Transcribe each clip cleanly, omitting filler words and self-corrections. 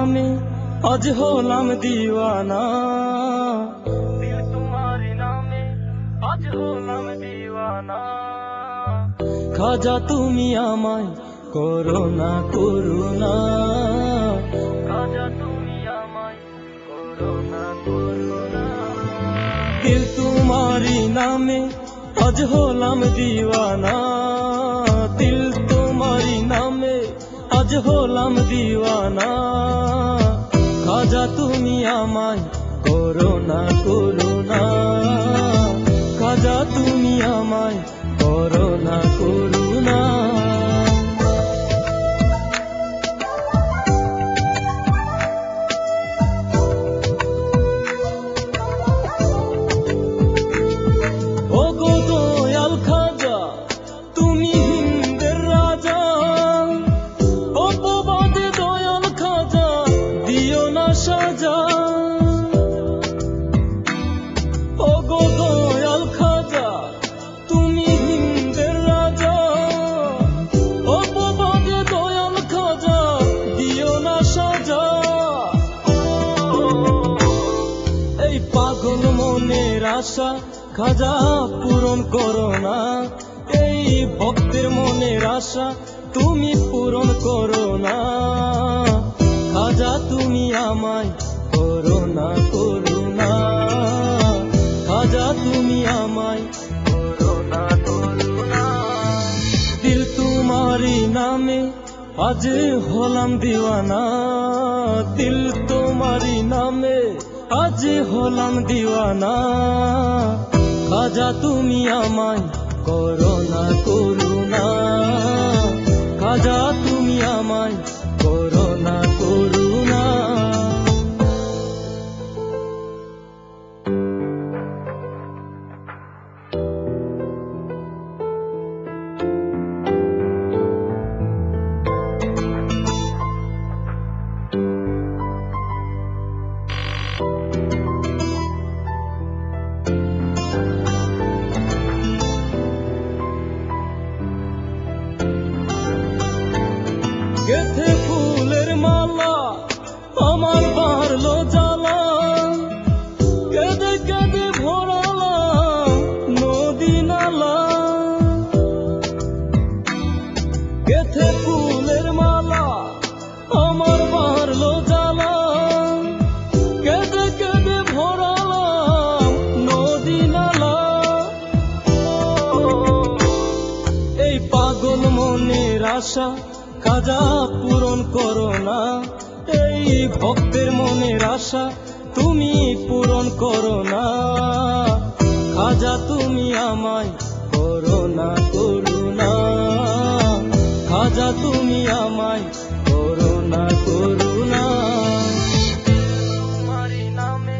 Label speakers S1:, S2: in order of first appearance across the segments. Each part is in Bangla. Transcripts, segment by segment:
S1: নামে আজ হলাম দিওয়ানা, দিল তোমারি নামে আজ হলাম দিওয়ানা। খাজা তুমি আমায় করুণা করুণা, খাজা তুমি আমায় করুণা করুণা। দিল তোমারি নামে আজ হলাম দিওয়ানা, দিল তোমারি নামে আজ হলাম দিওয়ানা। খাজা তুমি আমায় করুণা করুণা, খাজা তুমি আমায় করুণা করুণা। ও গো দয়াল খাজা তুমি হিন্দের রাজা, অপবাদে দয়াল খাজা দিও না সাজা। ও গো দয়াল খাজা তুমি হিন্দের রাজা, অপবাদে দয়াল খাজা দিও না সাজা। এই পাগল মনের আশা খাজা পূরণ করো না, এই ভক্তের মনের আশা তুমি পূরণ করো না। খাজা তুমি আমায় করুণা করুণা, খাজা তুমি আমায় করুণা করুণা। দিল তোমারি নামে আজ হলাম দিওয়ানা, দিল তোমারি নামে আজ হলাম দিওয়ানা। খাজা তুমি আমায় করুণা করুণা, খাজা তুমি আমায় করুণা করুণা। গেথে ফুলের মালা আমার বাড়লো জ্বালা, কেঁদে কেঁদে ভরালাম নদী নালা। গেথে ফুলের মালা আমার বাড়লো জ্বালা, কেঁদে কেঁদে ভরালাম নদী নালা। এই পাগল মনের আশা খাজা পূরণ করো না, এই ভক্তের মনের আশা তুমি পূরণ করো না। খাজা তুমি আমায় করুণা করুণা, খাজা তুমি আমায় করুণা করুণা। তোমারি নামে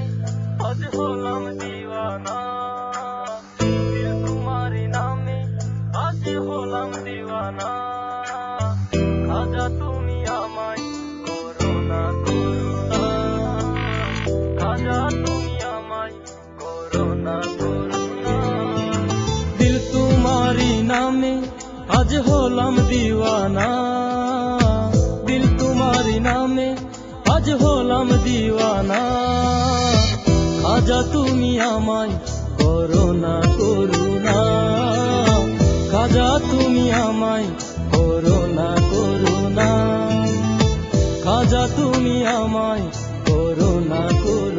S1: আজ হলাম দিওয়ানা, দিল তোমারি নামে আজ হলাম দিওয়ানা। খাজা তুমি আমায় করুণা করুণা, খাজা তুমি আমায় করুণা করুণা। দিল তোমারি নামে আজ হলাম দিওয়ানা, দিল তোমারি নামে আজ হলাম দিওয়ানা। খাজা তুমি আমায় করুণা করুণা, খাজা তুমি আমায় করুণা করুণা, খাজা তুমি আমায় করুণা করুণা।